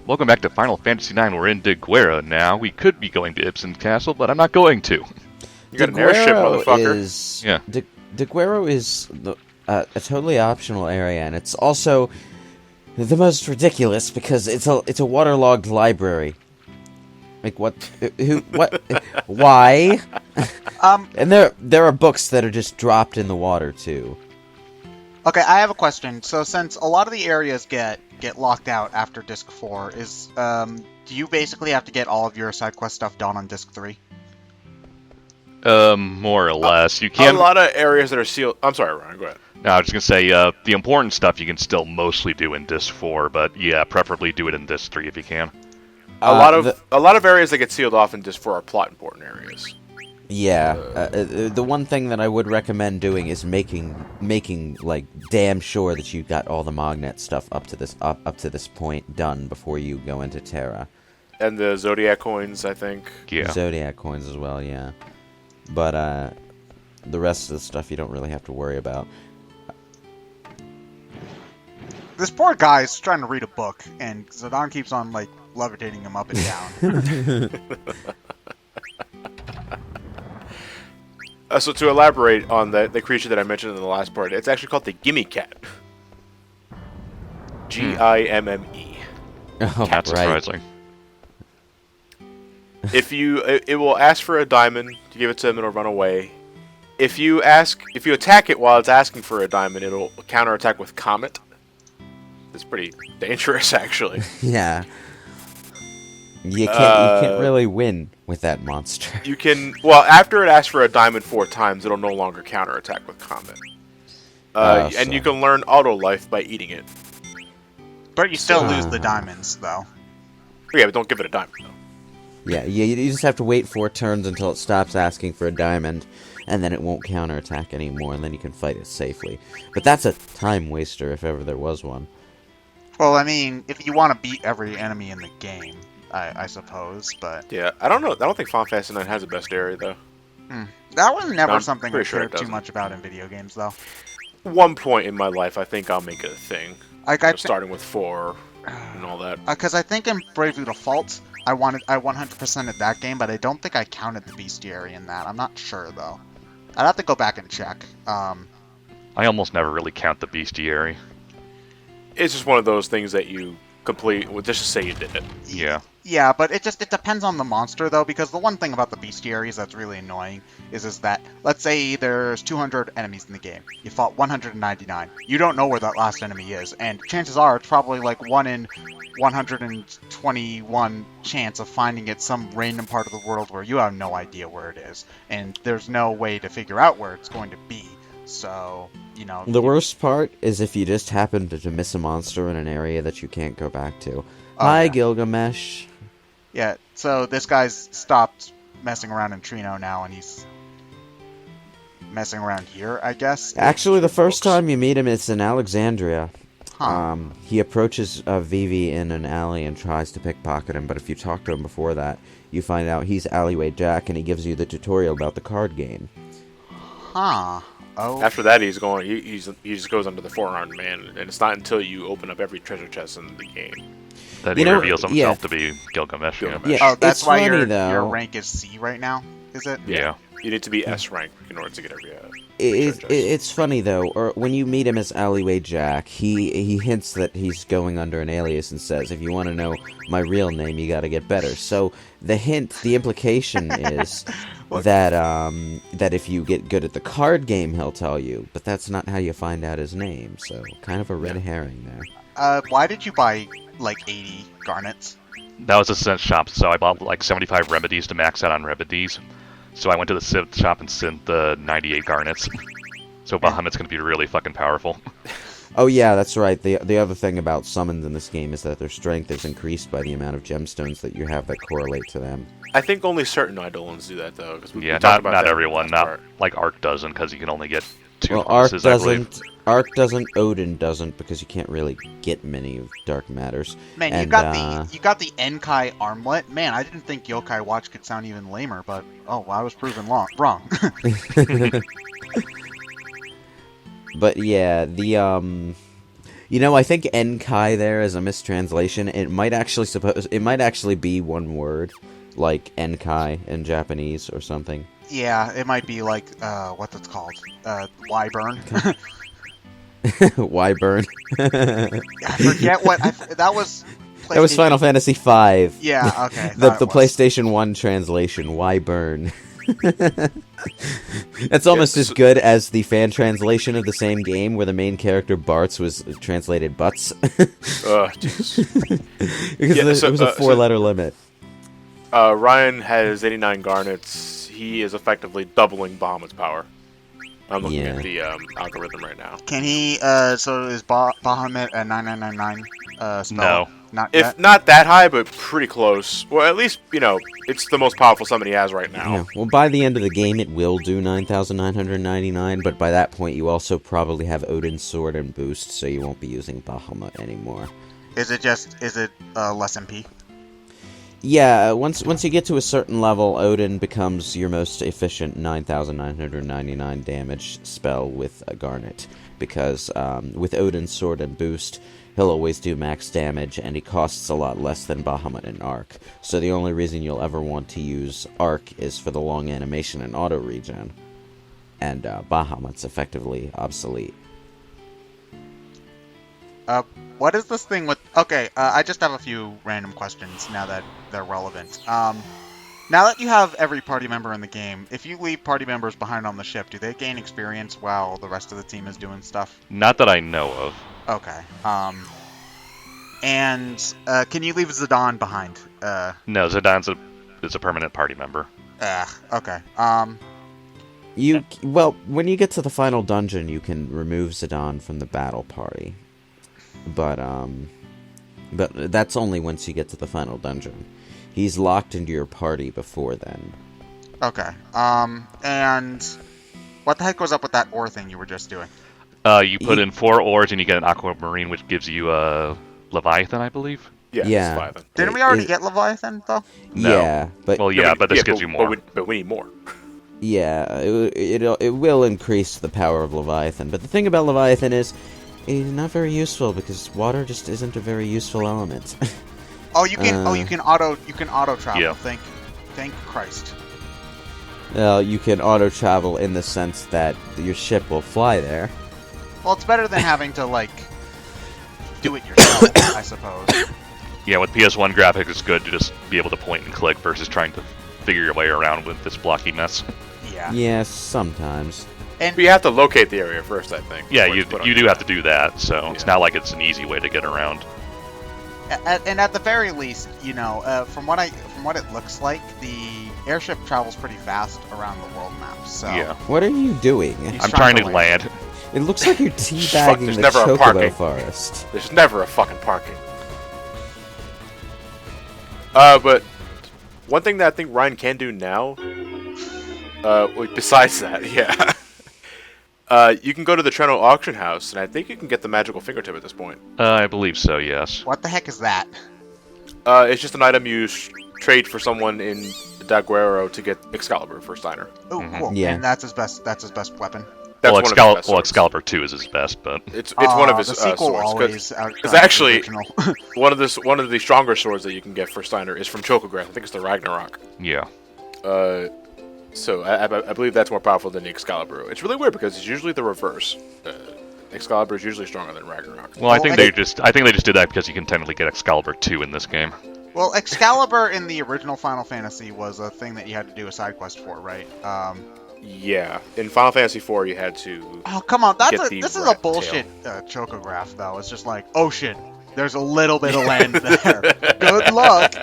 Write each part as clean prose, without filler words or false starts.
Welcome back to Final Fantasy IX. We're in Daguero now. We could be going to Ibsen's castle, but I'm not going to. You got an airship, motherfucker. Daguero is a totally optional area, and it's also the most ridiculous because it's a waterlogged library. Like what? Who? What? Why? And there are books that are just dropped in the water too. Okay, I have a question. So since a lot of the areas get locked out after Disc 4, do you basically have to get all of your side quest stuff done on Disc 3? More or less. You can. A lot of areas that are sealed. I'm sorry, Ryan. Go ahead. No, I was just gonna say the important stuff you can still mostly do in Disc 4, but yeah, preferably do it in Disc 3 if you can. A lot of areas that get sealed off in Disc 4 are plot important areas. Yeah, the one thing that I would recommend doing is making like damn sure that you got all the Mognet stuff up to this point done before you go into Terra. And the Zodiac coins, I think. Yeah. Zodiac coins as well, yeah. But the rest of the stuff you don't really have to worry about. This poor guy's trying to read a book, and Zidane keeps on like levitating him up and down. So to elaborate on the creature that I mentioned in the last part, it's actually called the Gimme Cat. Gimme. Oh, That's right. surprising. It will ask for a diamond. To give it to him, it'll run away. If you attack it while it's asking for a diamond, it'll counterattack with Comet. It's pretty dangerous, actually. Yeah. You can't really win with that monster. You can, well, after it asks for a diamond 4 times, it'll no longer counterattack with Comet. And you can learn Auto Life by eating it. But you still lose the diamonds, though. Yeah, but don't give it a diamond, though. Yeah, you just have to wait 4 turns until it stops asking for a diamond, and then it won't counterattack anymore, and then you can fight it safely. But that's a time waster if ever there was one. Well, I mean, if you want to beat every enemy in the game, I suppose, but... Yeah, I don't know. I don't think Final Fantasy IX has the best area, though. That was never I'm something I pretty sure it cared too doesn't. much about in video games, though. One point in my life, I think I'll make it a thing. Like, Starting with 4 and all that. Because I think in Bravely Default, I 100%ed that game, but I don't think I counted the bestiary in that. I'm not sure, though. I'd have to go back and check. I almost never really count the bestiary. It's just one of those things that you complete, well, just to say you did it. Yeah. Yeah, but it depends on the monster, though, because the one thing about the bestiaries that's really annoying is that, let's say there's 200 enemies in the game. You fought 199. You don't know where that last enemy is, and chances are it's probably like 1 in 121 chance of finding it some random part of the world where you have no idea where it is, and there's no way to figure out where it's going to be. So, you know... The worst part is if you just happen to miss a monster in an area that you can't go back to. Hi, yeah. Gilgamesh. Yeah, so this guy's stopped messing around in Trino now, and he's messing around here, I guess. Actually, the first time you meet him, it's in Alexandria. Huh. He approaches Vivi in an alley and tries to pickpocket him, but if you talk to him before that, you find out he's Alleyway Jack, and he gives you the tutorial about the card game. Huh. Oh. After that, he just goes under the 4-armed man, and it's not until you open up every treasure chest in the game. That he reveals himself to be Gilgamesh. Yeah, Oh, that's it's why funny, your though. rank is C right now, is it? Yeah. You need to be S rank in order to get every It's funny, though, or when you meet him as Alleyway Jack, he hints that he's going under an alias and says, if you want to know my real name, you gotta get better. So the implication is that if you get good at the card game, he'll tell you, but that's not how you find out his name, so kind of a red herring there. Why did you buy, like, 80 garnets? That was a synth shop, so I bought like 75 remedies to max out on remedies. So I went to the synth shop and synth the 98 garnets. So Bahamut's gonna be really fucking powerful. Oh yeah, that's right. The other thing about summons in this game is that their strength is increased by the amount of gemstones that you have that correlate to them. I think only certain Eidolons do that, though. Yeah, not everyone. Not like Ark doesn't, because you can only get 2 well, Ark bonuses, I believe. Ark doesn't, Odin doesn't, because you can't really get many of Dark Matters. Man, and, you got the Enkai armlet. Man, I didn't think Yokai Watch could sound even lamer, but oh, I was proven wrong. But yeah, You know, I think Enkai there is a mistranslation. It might actually be one word, like Enkai in Japanese or something. Yeah, it might be like, what's it called? Wyvern. Wyvern. I forget what, that was... That was Final Fantasy V. Yeah, okay. the PlayStation 1 translation, Wyvern. That's almost as good as the fan translation of the same game, where the main character Bartz was translated Butts. Jeez. Because it was a 4-letter limit. Ryan has 89 garnets. He is effectively doubling Bahamut's power. I'm looking at the algorithm right now. Can he, so is Bahamut a 9999 spell? No. Not yet? If not that high, but pretty close. Well, at least, you know, it's the most powerful summon he has right now. Yeah. Well, by the end of the game, it will do 9,999, but by that point, you also probably have Odin's Sword and Boost, so you won't be using Bahamut anymore. Is it less MP? Yeah, once you get to a certain level, Odin becomes your most efficient 9,999 damage spell with a Garnet, because with Odin's Sword and Boost, he'll always do max damage, and he costs a lot less than Bahamut and Arc. So the only reason you'll ever want to use Arc is for the long animation and auto regen, and Bahamut's effectively obsolete. What is this thing with... Okay, I just have a few random questions now that they're relevant. Now that you have every party member in the game, if you leave party members behind on the ship, do they gain experience while the rest of the team is doing stuff? Not that I know of. Okay. And can you leave Zidane behind? No, Zidane's is a permanent party member. Okay. Well, when you get to the final dungeon, you can remove Zidane from the battle party. But that's only once you get to the final dungeon. He's locked into your party before then. Okay. And what the heck goes up with that ore thing you were just doing? You put in 4 ores and you get an aquamarine, which gives you Leviathan, I believe. Yeah. It's Leviathan. Didn't we already get Leviathan, though? No. Yeah, but... Well, yeah, but this gives you more. But we need more. Yeah, it will increase the power of Leviathan. But the thing about Leviathan is, it's not very useful because water just isn't a very useful element. You can auto travel. Yeah. Thank Christ. Well, you can auto travel in the sense that your ship will fly there. Well, it's better than having to do it yourself, I suppose. Yeah, with PS1 graphics, it's good to just be able to point and click versus trying to figure your way around with this blocky mess. Yeah. Yes, sometimes. And But you have to locate the area first, I think. Yeah, before you put do have to do that, so Yeah. it's not like it's an easy way to get around. at the very least, from what it looks like, the airship travels pretty fast around the world map. So Yeah. What are you doing? He's I'm trying to land. land. It looks like you're Fuck, teabagging there's the never a Chocobo parking. forest. There's never a fucking parking. But one thing that I think Ryan can do now, besides that, yeah, you can go to the Treno auction house, and I think you can get the magical fingertip at this point. I believe so, yes. What the heck is that? It's just an item you trade for someone in Daguero to get Excalibur for Steiner. Oh, cool. Yeah. And that's his best weapon. That's Well, one of his best swords. Excalibur 2 is his best, but It's one of his the sequel swords. always Because actually, original. one of the stronger swords that you can get for Steiner is from Chocobo. I think it's the Ragnarok. yeah. So I believe that's more powerful than the Excalibur. It's really weird because it's usually the reverse. Excalibur is usually stronger than Ragnarok. Well, I Well, think I they think- just did that because you can technically get Excalibur 2 in this game. Well, Excalibur in the original Final Fantasy was a thing that you had to do a side quest for, right? Yeah, in Final Fantasy IV you had to. Oh, come on. Get the This is a rat bullshit chocograph, though. It's just like, oh shit, there's a little bit of land there. Good luck.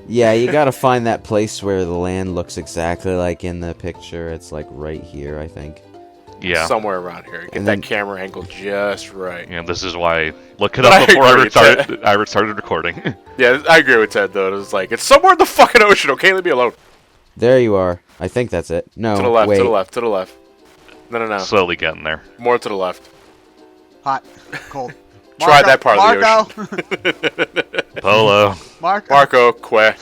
Yeah, you gotta find that place where the land looks exactly like in the picture. It's like right here, I think. Yeah. Somewhere around here. Get And that then- camera angle just right. Yeah, this is why. Look it But up I before agree, I started recording. Yeah, I agree with Ted though. It's like it's somewhere in the fucking ocean. Okay, leave me alone. There you are. I think that's it. No, To the left. wait. To the left. To the left. No. Slowly getting there. More to the left. Hot, cold. Try that part of the ocean. Polo. Marco, que.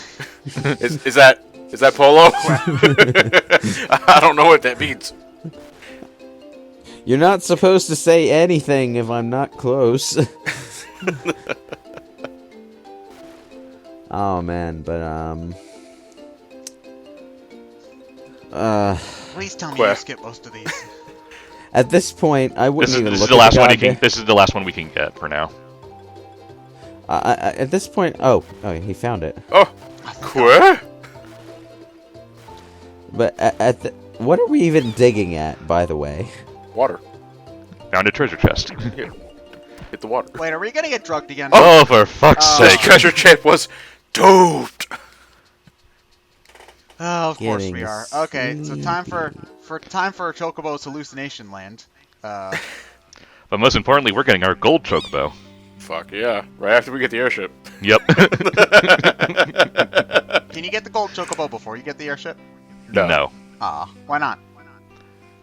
Is that polo? I don't know what that means. You're not supposed to say anything if I'm not close. Oh man, but Please tell me you skip most of these. at this point, I wouldn't even This is look the at last the one. goddamn- This is the last one we can get for now. At this point, oh, he found it. Oh, queer. But what are we even digging at, by the way? Water. Found a treasure chest. Here. Hit the water. Wait, are we gonna get drugged again? Oh, for fuck's Oh. This sake! treasure chest was doped. Oh, of course we Getting are. Okay, so time for Chocobo's hallucination land. But most importantly, we're getting our gold chocobo. Fuck yeah! Right after we get the airship. Yep. Can you get the gold Chocobo before you get the airship? No. Ah, why not?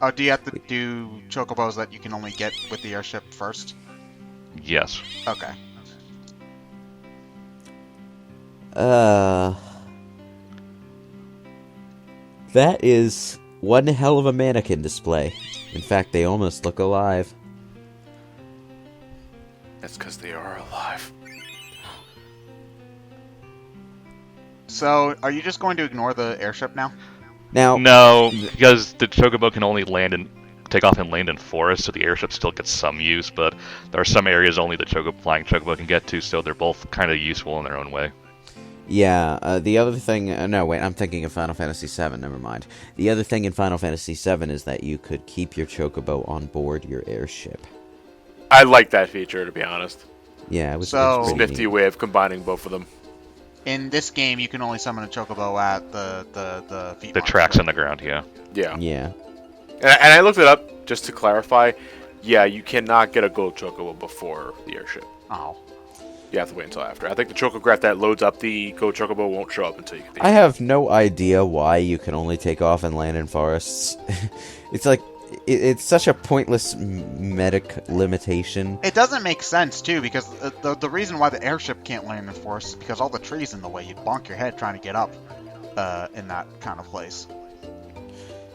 Oh, do you have to do Chocobos that you can only get with the airship first? Yes. Okay. That is one hell of a mannequin display. In fact, they almost look alive. That's because they are alive. So, are you just going to ignore the airship now? Now, No, because the chocobo can only take off and land in forests, so the airship still gets some use. But there are some areas only the flying chocobo can get to, so they're both kind of useful in their own way. yeah, the other thing... no, wait, I'm thinking of Final Fantasy VII, never mind. The other thing in Final Fantasy VII is that you could keep your chocobo on board your airship. I like that feature, to be honest. Yeah, it was, So- it was pretty Nifty neat. way of combining both of them. In this game, you can only summon a Chocobo at the feet The marks, tracks right? on the ground, yeah. Yeah. Yeah. And I looked it up just to clarify. Yeah, you cannot get a gold chocobo before the airship. Oh. You have to wait until after. I think the chocograph that loads up the gold chocobo won't show up until you get the I have no idea why you can only take off and land in forests. It's like... It's such a pointless medic limitation. It doesn't make sense, too, because the reason why the airship can't land in forest is because all the trees in the way. You'd bonk your head trying to get up in that kind of place.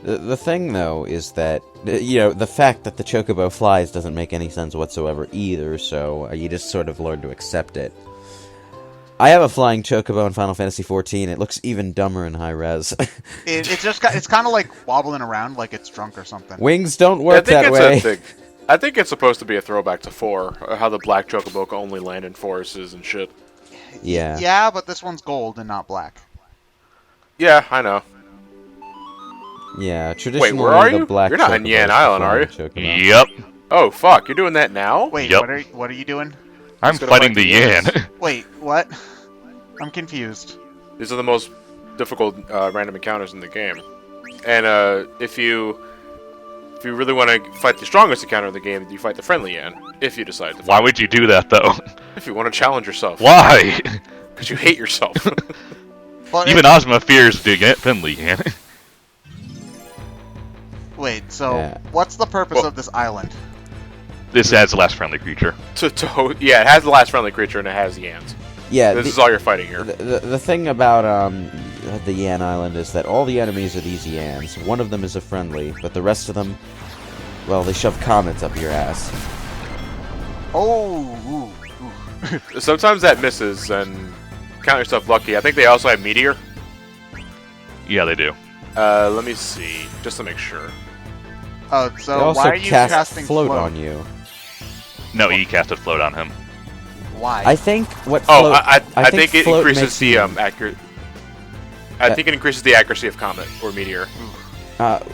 The thing, though, is that, the fact that the chocobo flies doesn't make any sense whatsoever either, so you just sort of learn to accept it. I have a flying chocobo in Final Fantasy XIV. It looks even dumber in high res. It's kind of like wobbling around like it's drunk or something. Wings don't I work think that it's way. a thing. I think it's supposed to be a throwback to 4, how the black chocobo can only land in forests and shit. Yeah. Yeah, but this one's gold and not black. Yeah, I know. Yeah, traditionally where are the you? black You're not in chocobo Yan is the Island, are flying you? chocobo. Yep. Oh fuck, you're doing that now? Wait, Yep. what are you doing? I'm gonna fighting fight the the Yan. Wait, what? I'm confused. These are the most difficult random encounters in the game. And if you really want to fight the strongest encounter in the game, you fight the friendly Yan. If you decide to. Why would you do that, though? If you want to challenge yourself. Why? Because you hate yourself. But Even Ozma fears the friendly Yan. wait, so Yeah. what's the purpose Well- of this island? This adds the last friendly creature. Yeah, it has the last friendly creature and it has Yans. Yeah, This is all you're fighting here. the thing about the Yan Island is that all the enemies are these Yans. One of them is a friendly, but the rest of them, well, they shove comets up your ass. Oh, ooh. Sometimes that misses, and count yourself lucky. I think they also have Meteor. Yeah, they do. Let me see, just to make sure. Oh, They so also why are you cast casting float on you. No, he casted float on him. Why? I think what Oh, float, I think it float increases makes the you- accurate. I think it increases the accuracy of Comet or Meteor.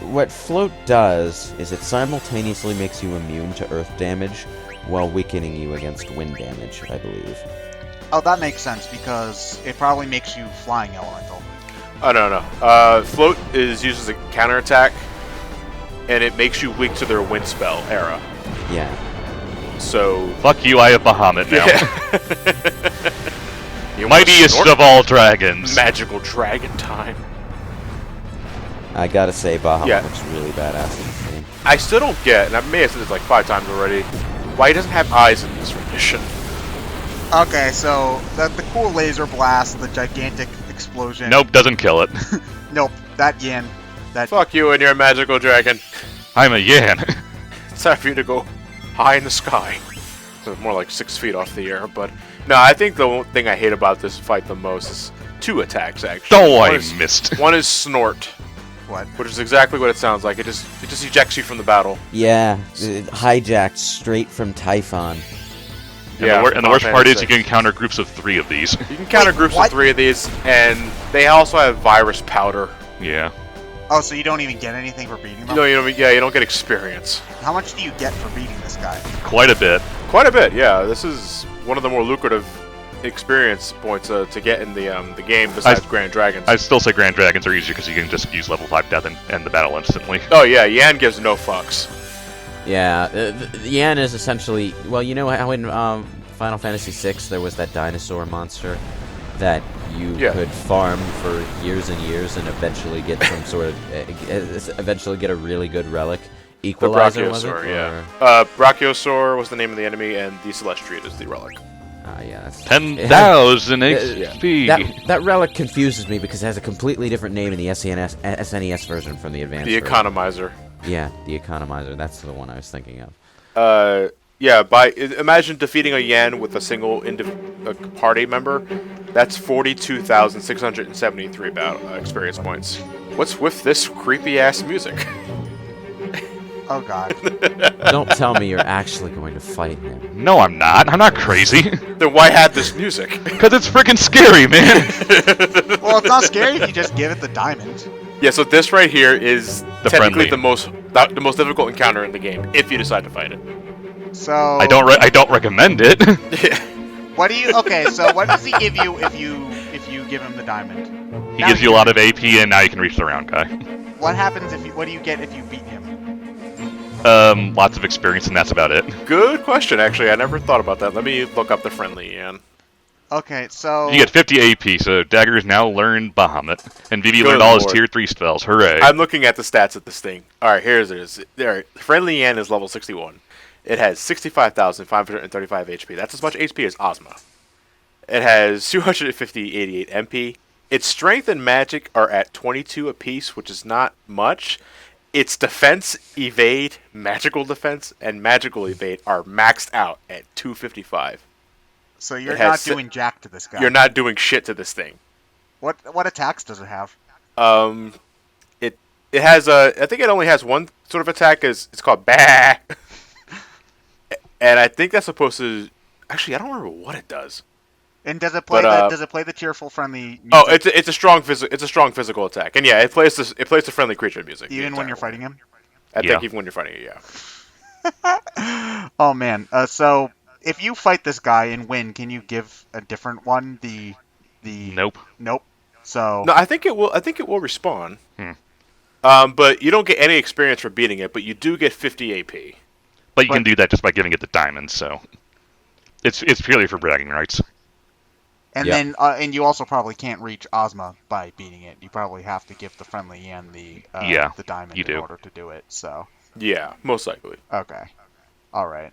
what float does is it simultaneously makes you immune to earth damage while weakening you against wind damage, I believe. Oh, that makes sense because it probably makes you flying elemental. Oh no. Float is used as a counterattack, and it makes you weak to their wind spell era. Yeah. So Fuck you, I have Bahamut now. You wanna Mightiest snort? of all dragons. Magical dragon time. I gotta say, Bahamut Yeah. looks really badass in this game. I still don't get, and I may have said this like 5 times already, why he doesn't have eyes in this rendition. Okay, so the cool laser blast, the gigantic explosion. Nope, doesn't kill it. Nope. That Yin. That Fuck you and your magical dragon. I'm a Yan. time for you to go high in the sky. So more like 6 feet off the air. But no, I think the one thing I hate about this fight the most is 2 attacks actually. Oh, I missed. One is Snort. What? Which is exactly what it sounds like. It just ejects you from the battle. Yeah, hijacked straight from Typhon. And the worst part is you can encounter groups of 3 of these. You can counter groups of 3 of these, and they also have virus powder. Yeah. Oh, so you don't even get anything for beating them? No, you don't get experience. How much do you get for beating this guy? Quite a bit. Quite a bit, yeah. This is one of the more lucrative experience points to get in the game besides Grand Dragons. I'd still say Grand Dragons are easier because you can just use level 5 death and end the battle instantly. Oh yeah, Yan gives no fucks. Yeah, Yan is essentially... Well, you know how in Final Fantasy VI there was that dinosaur monster that you could farm for years and years and eventually get some sort of... eventually get a really good relic? Equalizer, was it? Yeah. Brachiosaur was the name of the enemy, and the Celestiate is the relic. Yeah, that's... 10,000 HP! That relic confuses me because it has a completely different name in the SNES version from the advanced The version. Economizer. Yeah, the Economizer. That's the one I was thinking of. Imagine defeating a Yan with a single party member. That's 42,673 experience points. What's with this creepy-ass music? Oh god. Don't tell me you're actually going to fight him. No, I'm not. I'm not crazy. Then why have this music? Because it's freaking scary, man. Well, it's not scary if you just give it the diamond. Yeah, so this right here is technically friendly. the most difficult encounter in the game, if you decide to fight it. So I don't recommend it. what do you? Okay, so what does he give you if you give him the diamond? He gives you a lot of AP, and now you can reach the round guy. What happens if you? What do you get if you beat him? Lots of experience, and that's about it. Good question, actually. I never thought about that. Let me look up the friendly Yan. Okay, so You get 50 AP, so Dagger's now learned Bahamut, and Vivi learned all his tier 3 spells. Hooray! I'm looking at the stats of this thing. Alright, here it is. There, friendly Yan is level 61. It has 65,535 HP. That's as much HP as Ozma. It has 288 MP. Its strength and magic are at 22 apiece, which is not much. Its defense, evade, magical defense, and magical evade are maxed out at 255. So you're not doing jack to this guy. You're not doing shit to this thing. What attacks does it have? It has I think it only has one sort of attack. It's called Bah. And I think that's supposed to... Actually, I don't remember what it does. And does it play does it play the cheerful friendly music? Oh, it's a strong physical attack. And yeah, it plays the friendly creature music. Even when you're fighting him? I think even when you're fighting it, yeah. Oh man. So if you fight this guy and win, can you give a different one the Nope. So No, I think it will respawn. But you don't get any experience for beating it, but you do get 50 AP. But you can do that just by giving it the diamonds, so it's purely for bragging rights. And then and you also probably can't reach Ozma by beating it. You probably have to give the friendly Yan the diamond in order to do it. So yeah, most likely. Okay. All right.